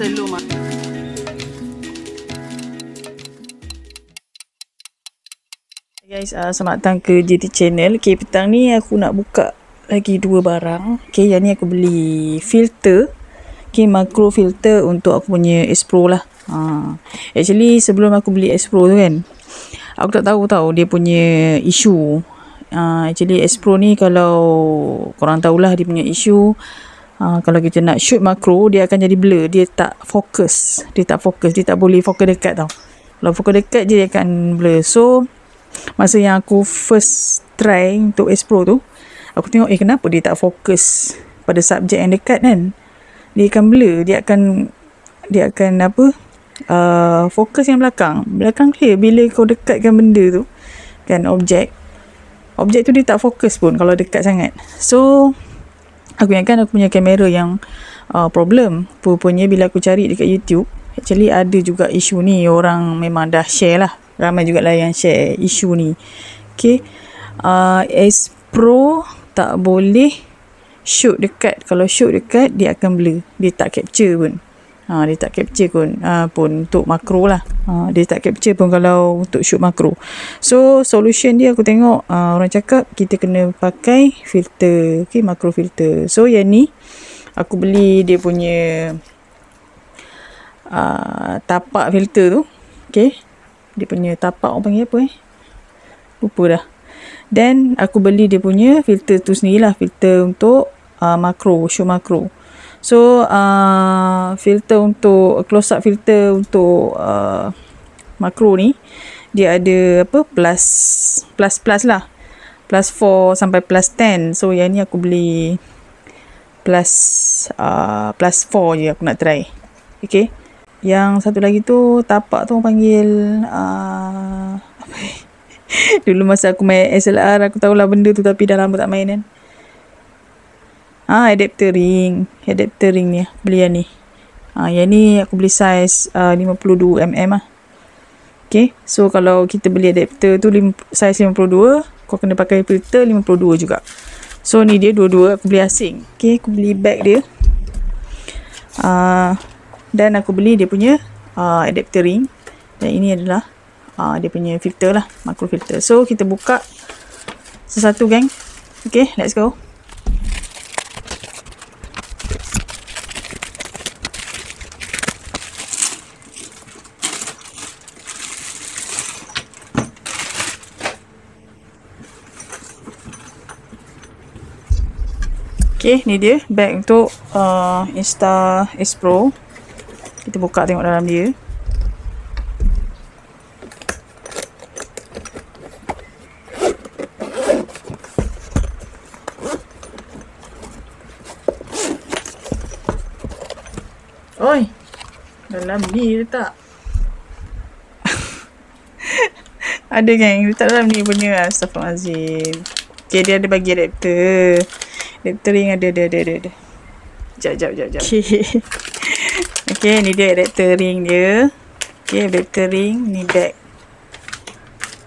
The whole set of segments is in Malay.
telur mah. Guys, selamat datang ke JT Channel. Okay, petang ni aku nak buka lagi dua barang. Okay, yang ni aku beli filter. Okay, macro filter untuk aku punya S Pro lah. Actually, sebelum aku beli S Pro tu kan, aku tak tahu dia punya isu. Actually, S Pro ni kalau korang tahulah dia punya isu. Kalau kita nak shoot makro, dia akan jadi blur. Dia tak fokus. Dia tak boleh fokus dekat tau. Kalau fokus dekat, dia akan blur. So, masa yang aku first try untuk S Pro tu, aku tengok kenapa dia tak fokus pada subjek yang dekat kan. Dia akan blur. Dia akan fokus yang belakang clear. Bila kau dekatkan benda tu kan, objek tu dia tak fokus pun kalau dekat sangat. So aku ingatkan aku punya kamera yang problem. Rupanya bila aku cari dekat YouTube, actually ada juga isu ni. Orang memang dah share lah, ramai juga lah yang share isu ni. Okay, S Pro tak boleh shoot dekat. Kalau shoot dekat, dia akan blur. Dia tak capture pun. Pun untuk makro lah. Dia tak capture pun kalau untuk shoot makro. So, solution dia aku tengok orang cakap kita kena pakai filter. Okay, makro filter. So, yang ni aku beli dia punya tapak filter tu. Okay. Dia punya tapak orang panggil apa lupa dah. Then aku beli dia punya filter tu sendirilah, filter untuk makro, shoot makro. So filter untuk close up filter untuk makro ni, dia ada plus lah, plus 4 sampai plus 10. So yang ni aku beli plus 4 je aku nak try. Okay. Yang satu lagi tu tapak tu orang panggil dulu masa aku main SLR aku tahulah benda tu, tapi dah lama tak main kan. Adapter ring ni beli yang ni. Yang ni aku beli size 52mm lah. Okay, so kalau kita beli adapter tu size 52, kau kena pakai filter 52 juga. So ni dia dua-dua aku beli asing. Okay, aku beli bag dia. Dan aku beli dia punya adapter ring. Dan ini adalah dia punya filter lah, macro filter. So kita buka satu-satu gang. Okay, let's go. Okay, ni dia bag untuk Insta S Pro. Kita buka tengok dalam dia. Oi, dalam ni letak. Ada kan letak dalam ni punya. Astaghfirullahaladzim. Okay, dia ada bagi adapter. Adapter ring ada. Jap. Okay. Okay, ni dia adapter ring dia. Okay, adapter ring, ni bag.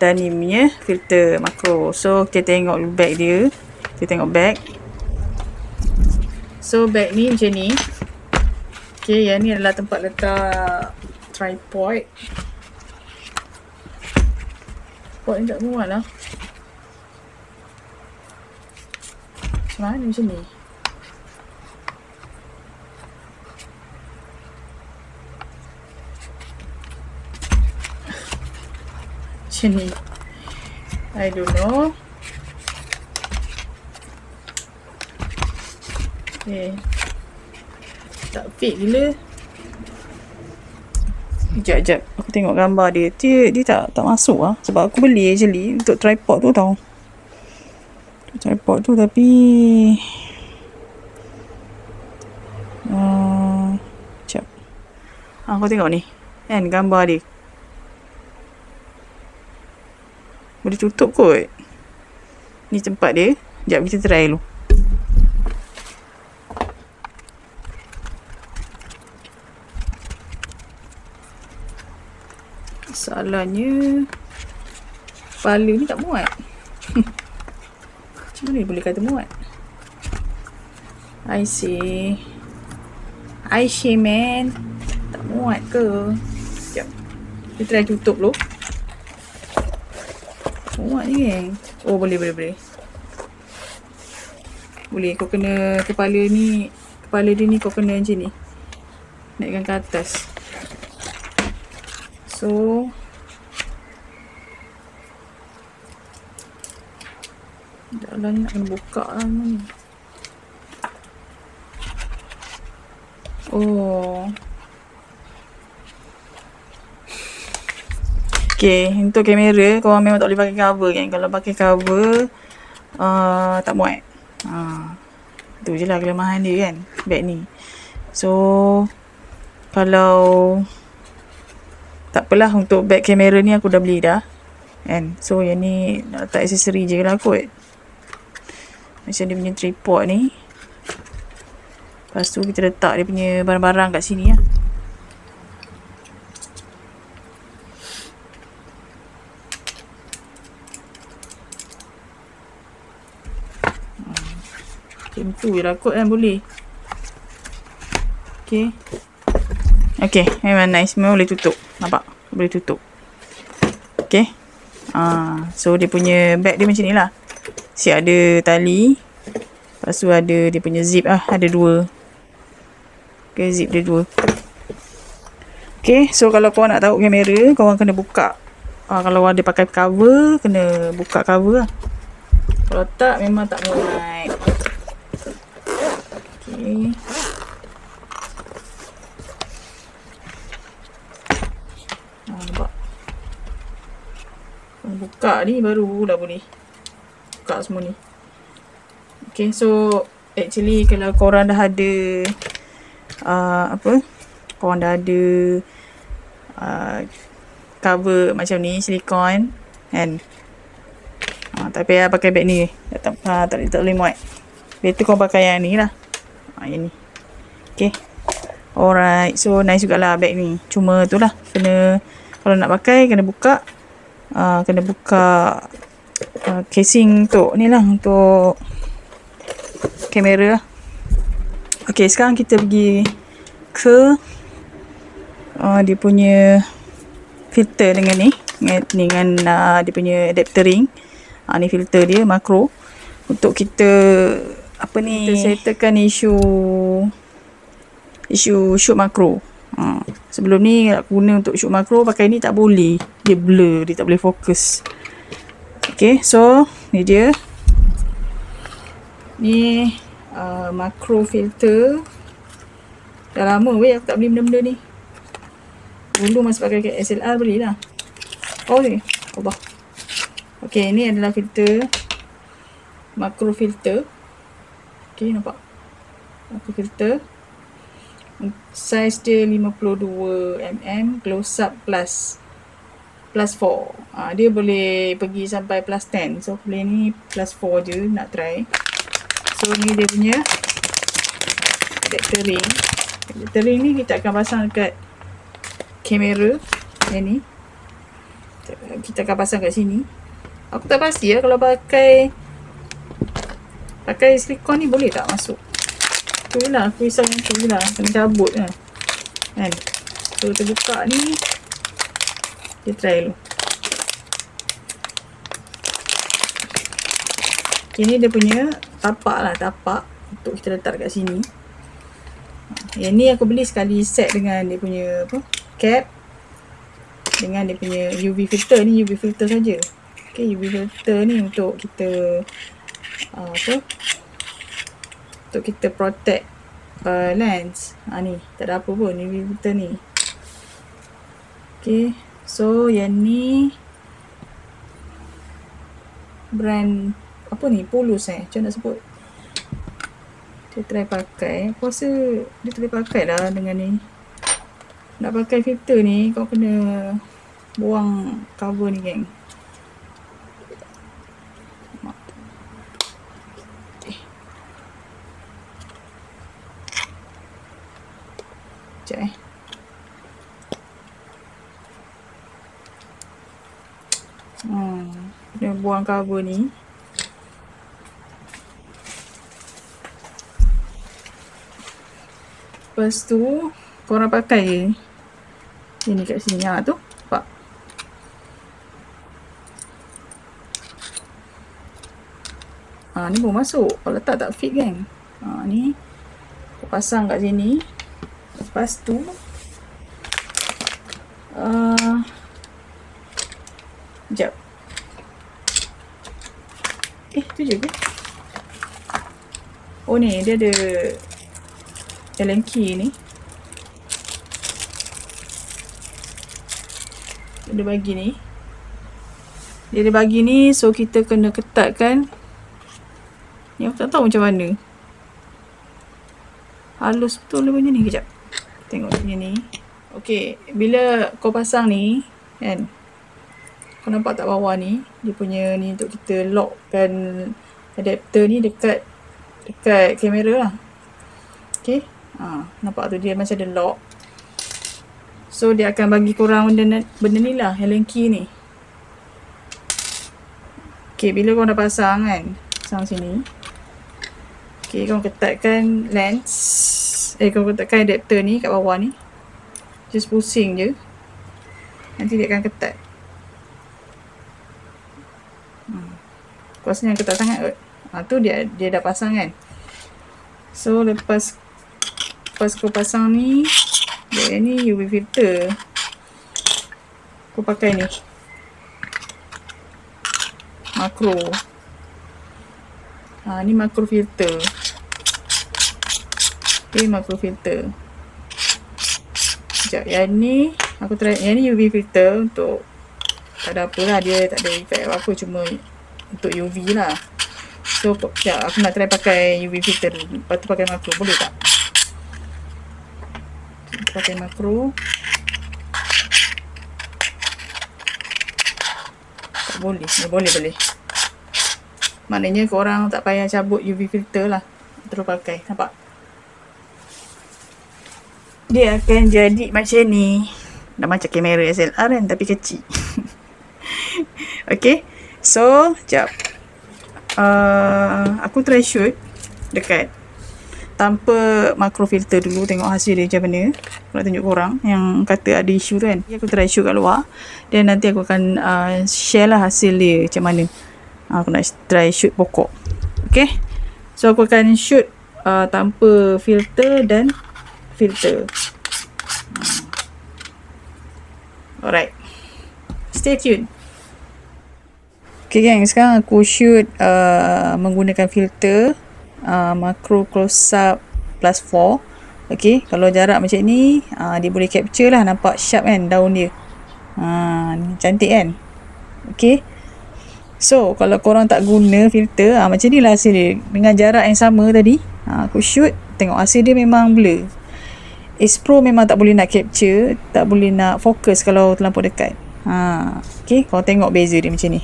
Dan ni punya filter makro. So, kita tengok bag dia. Kita tengok bag. So, bag ni macam ni. Okay, yang ni adalah tempat letak tripod. Tripod ni tak muat lah. Mana macam ni? Macam ni. I don't know. Okay. Tak fit gila. Sekejap. Aku tengok gambar dia. Dia tak masuk lah. Sebab aku beli actually untuk tripod tu tau. Tripod tu tapi sekejap. Aku tengok ni. Kan gambar dia. Boleh tutup kot. Ni tempat dia. Sekejap kita try dulu. Masalahnya kepala ni tak muat. Macam mana boleh kata muat? I see man. Muat ke? Sekejap. Kita try tutup dulu. Muat ni geng. Oh boleh. Boleh, kau kena kepala dia ni kau kena macam ni. Naikkan ke atas. So dah ni nak kena buka lah ni. Oh. Okay, untuk kamera korang memang tak boleh pakai cover kan. Kalau pakai cover tak muat. Tu je lah kelemahan dia kan, bag ni. So kalau tak apalah, untuk bag kamera ni aku dah beli dah kan. So yang ni nak letak aksesori je lah kot. Macam dia punya tripod ni. Lepas tu kita letak dia punya barang-barang kat sini lah. Macam tu je lah kot kan, boleh. Okay. Okay, memang nice. Memang boleh tutup. Nampak? Boleh tutup. Okay. So dia punya bag dia macam ni lah. Siap ada tali. Lepas tu ada dia punya zip lah. Ada 2. Okay, zip dia 2. Okay, so kalau korang nak taruh kamera, korang kena buka. Kalau ada pakai cover, kena buka cover lah. Kalau tak, memang tak muat. Okay. Nampak? Buka ni baru dah boleh buka semua ni. Okay, so actually kalau korang dah ada korang dah ada cover macam ni, silikon kan, tak payah pakai bag ni. Tak boleh muat. Better korang pakai yang ni lah. Yang ni. Okay. Alright. So nice jugalah bag ni. Cuma tu lah, kena, kalau nak pakai kena buka. Kena buka casing untuk ni lah, untuk kamera lah. Okay, sekarang kita pergi ke dia punya filter dengan ni. Dengan dia punya adapter ring. Ni filter dia makro. Untuk kita kita settlekan isu shoot makro. Sebelum ni nak guna untuk shoot makro, pakai ni tak boleh. Dia blur, dia tak boleh fokus. Okay, so ni dia. Ni makro filter. Dah lama weh aku tak beli benda-benda ni. Dulu masa pakai SLR belilah. Oh ni, Allah. Okay, ni adalah filter. Makro filter. Okay, nampak? Makro filter. Saiz dia 52mm. Close up plus 4. Dia boleh pergi sampai plus 10. So, boleh ni plus 4 je. Nak try. So, ni dia punya adapter ring. Adapter ring ni kita akan pasang dekat kamera. Yang ni. Kita akan pasang kat sini. Aku tak pasti lah kalau pakai silikon ni boleh tak masuk. Tu je lah. Aku risau yang tu je lah. Kena cabut lah. Kan. So, kita buka ni. Kita try dulu. Okay, ni dia punya tapak lah. Tapak. Untuk kita letak kat sini. Yang ni aku beli sekali set dengan dia punya cap. Dengan dia punya UV filter. Ni UV filter saja. Okay, UV filter ni untuk kita untuk kita protect lens. Ni tak ada apa pun UV filter ni. Okay, so yang ni brand apa ni, Polus macam nak sebut. Kita try pakai. Aku rasa dia boleh pakai lah dengan ni. Nak pakai filter ni kau kena buang cover ni geng. Sekejap kena buang cover ni. Lepas tu korang pakai je. Ini kat sini. Tu. Nampak? Ni pun masuk. Kalau tak fit kan. Ni. Aku pasang kat sini. Lepas tu. Sekejap. Tu je ke? Oh ni, dia ada Allen key ni. Dia bagi ni. Dia bagi ni, so kita kena ketatkan. Ni aku tak tahu macam mana. Halus betul dia punya ni. Kejap. Tengok dia punya ni. Okay, bila kau pasang ni, kan? Kau nampak tak bawah ni? Dia punya ni untuk kita lockkan adapter ni dekat kamera lah. Okay. Nampak tu dia macam ada lock. So dia akan bagi korang benda ni lah, Allen key ni. Okay, bila korang dah pasang kan, pasang sini. Okay, korang ketatkan lens. Korang ketatkan adapter ni kat bawah ni. Just pusing je. Nanti dia akan ketat. Aku rasa yang ketat sangat kot. Tu dia dah pasang kan. So lepas kau pasang ni, ni UV filter. Aku pakai ni. Makro. Ni makro filter. Okay, makro filter. Sekejap, yang ni aku try, yang ni UV filter untuk tak ada apa lah, dia tak ada efek apa-apa, cuma untuk UV lah. So sekejap, aku nak try pakai UV filter dulu, lepas tu pakai makro, boleh tak? Pakai makro. Tak boleh, boleh. Maknanya korang tak payah cabut UV filter lah, terus pakai, nampak? Dia akan jadi macam ni. Dah macam kamera SLR kan, tapi kecil. Okay. So, sekejap. Aku try shoot dekat tanpa makro filter dulu. Tengok hasil dia macam mana. Aku nak tunjuk korang yang kata ada isu tu kan. Aku try shoot kat luar. Dan nanti aku akan share lah hasil dia macam mana. Aku nak try shoot pokok. Okay. So, aku akan shoot tanpa filter dan filter. Alright. Stay tuned. Okay gang, sekarang aku shoot menggunakan filter macro close up plus 4. Okay, kalau jarak macam ni dia boleh capture lah, nampak sharp kan daun dia. Cantik kan. Okay. So, kalau korang tak guna filter, macam ni lah hasil dia. Dengan jarak yang sama tadi, aku shoot, tengok hasil dia memang blur. Ace Pro memang tak boleh nak capture, tak boleh nak fokus kalau terlampau dekat. Okay, korang tengok beza dia macam ni.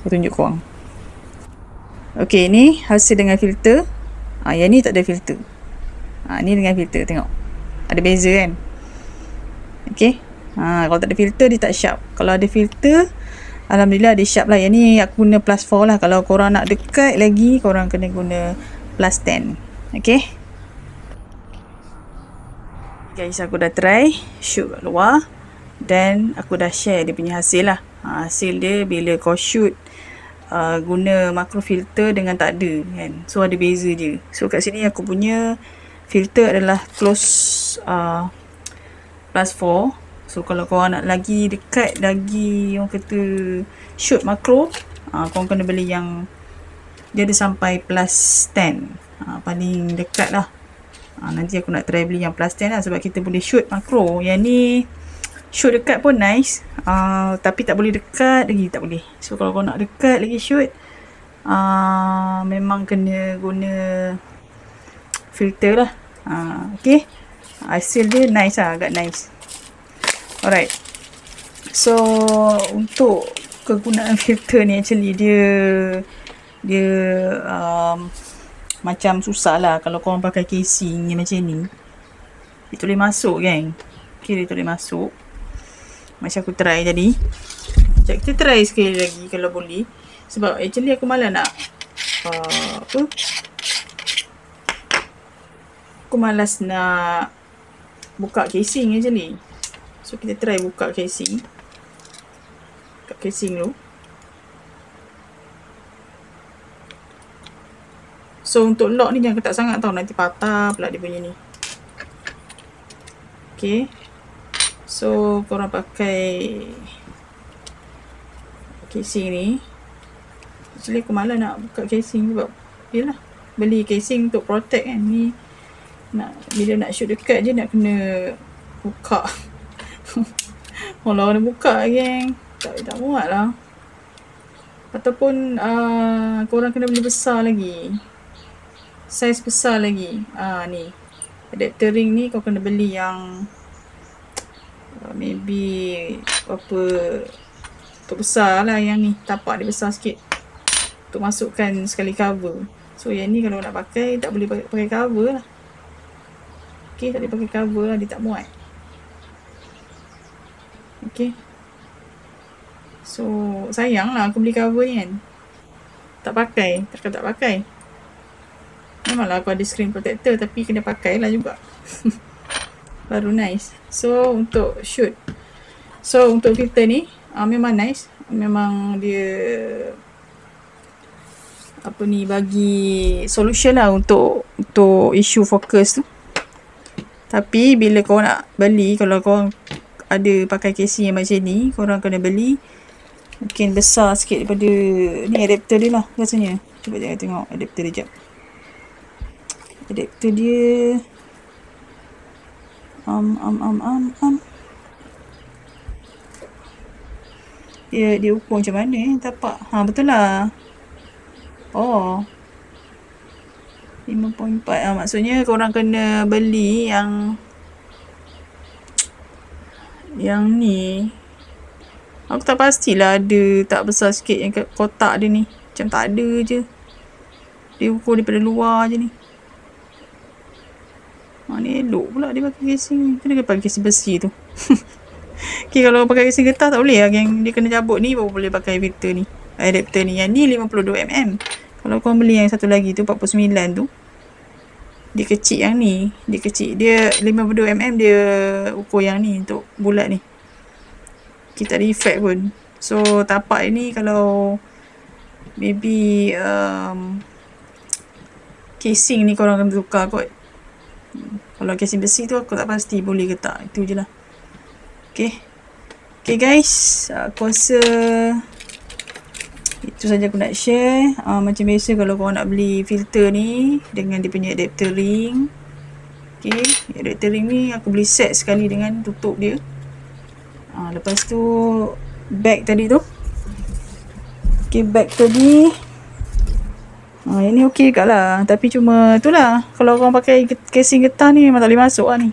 Aku tunjuk korang. Okay, ni hasil dengan filter. Yang ni tak ada filter. Ni dengan filter, tengok. Ada beza kan. Okay. Kalau tak ada filter, dia tak sharp. Kalau ada filter, alhamdulillah dia sharp lah. Yang ni aku guna plus 4 lah. Kalau korang nak dekat lagi, korang kena guna plus 10. Okay. Guys, aku dah try shoot kat luar. Dan aku dah share dia punya hasil lah. Hasil dia bila kau shoot guna macro filter dengan tak ada kan. So ada beza dia. So kat sini aku punya filter adalah close plus 4. So kalau korang nak lagi dekat, lagi orang kata shoot macro, korang kena beli yang dia ada sampai plus 10. Paling dekat lah. Nanti aku nak try beli yang plus 10 lah, sebab kita boleh shoot makro. Yang ni shoot dekat pun nice, tapi tak boleh dekat lagi, tak boleh. So kalau kau nak dekat lagi shoot, memang kena guna filter lah. Okay, hasil dia nice lah, agak nice. Alright. So untuk kegunaan filter ni, actually dia macam susah lah kalau korang pakai casing yang macam ni. Dia boleh masuk kan. Okay, dia boleh masuk. Macam aku try tadi. Sekejap, kita try sekali lagi kalau boleh. Sebab actually aku malas nak aku malas nak buka casing actually. So kita try buka casing. Buka casing dulu. So untuk lock ni jangan ketat sangat tau, nanti patah pula dia punya ni. Okay. So korang pakai casing ni. Actually aku malas nak buka casing sebab yelah, beli casing untuk protect kan. Ni nak, bila nak shoot dekat je nak kena buka. Kalau kena buka geng, tak muat lah. Ataupun korang kena beli besar lagi, saiz besar lagi. Ni adapter ring ni kau kena beli yang maybe apa, untuk besar lah. Yang ni tapak dia besar sikit untuk masukkan sekali cover. So yang ni kalau nak pakai tak boleh pakai cover lah. Okay, tak boleh pakai cover lah, dia tak muat. Okay, so sayang lah aku beli cover ni kan, tak pakai. Takkan tak pakai. Memanglah aku ada screen protector, tapi kena pakai lah juga. Baru nice. So untuk shoot, so untuk filter ni memang nice. Memang dia apa ni, bagi solution lah untuk isu fokus tu. Tapi bila korang nak beli, kalau korang ada pakai casing yang macam ni, korang kena beli mungkin besar sikit daripada ni adapter dia lah rasanya. Cuba jangan tengok adapter dia jap. Adapter dia dia ukur macam mana tapak. Betul lah. Oh, 5.4. Maksudnya korang kena beli yang ni. Aku tak pastilah ada tak besar sikit yang kotak dia ni. Macam tak ada je. Dia ukur daripada luar je ni. Ni elok pula dia pakai casing. Kena pakai casing besi tu. Okay, kalau pakai casing getah tak boleh lah geng. Dia kena cabut ni baru boleh pakai filter ni, adapter ni. Yang ni 52mm. Kalau korang beli yang satu lagi tu 49 tu, dia kecil yang ni. Dia kecil. Dia 52mm dia ukur yang ni untuk bulat ni. Kita tak ada effect pun. So tapak ni kalau maybe casing ni korang kena tukar kot. Kalau casing besi tu aku tak pasti boleh ke tak. Itu je lah. Okay guys, aku rasa itu saja aku nak share. Macam biasa kalau korang nak beli filter ni dengan dia punya adapter ring. Okay, adapter ring ni aku beli set sekali dengan tutup dia. Lepas tu bag tadi tu. Okay, bag tadi yang ni okey kat lah. Tapi cuma tu lah, kalau korang pakai casing getah ni memang tak boleh masuk lah ni.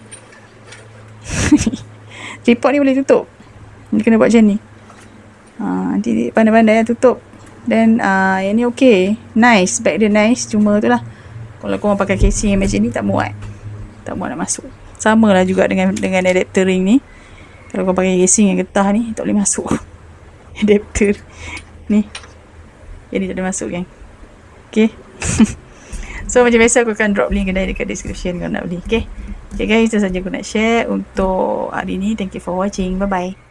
Tripod ni boleh tutup. Dia kena buat macam ni. Nanti pandai-pandai tutup. Dan yang ni okey. Nice. Bag dia nice. Cuma tu lah, kalau korang pakai casing yang macam ni tak muat. Tak muat nak masuk. Sama lah juga dengan adapter ring ni. Kalau korang pakai casing yang getah ni tak boleh masuk. Adapter ni. Yang ni tak boleh masuk kan. Okay. So macam biasa aku akan drop link kedai dekat description kalau nak beli. Okay guys, itu saja aku nak share untuk hari ni. Thank you for watching. Bye bye.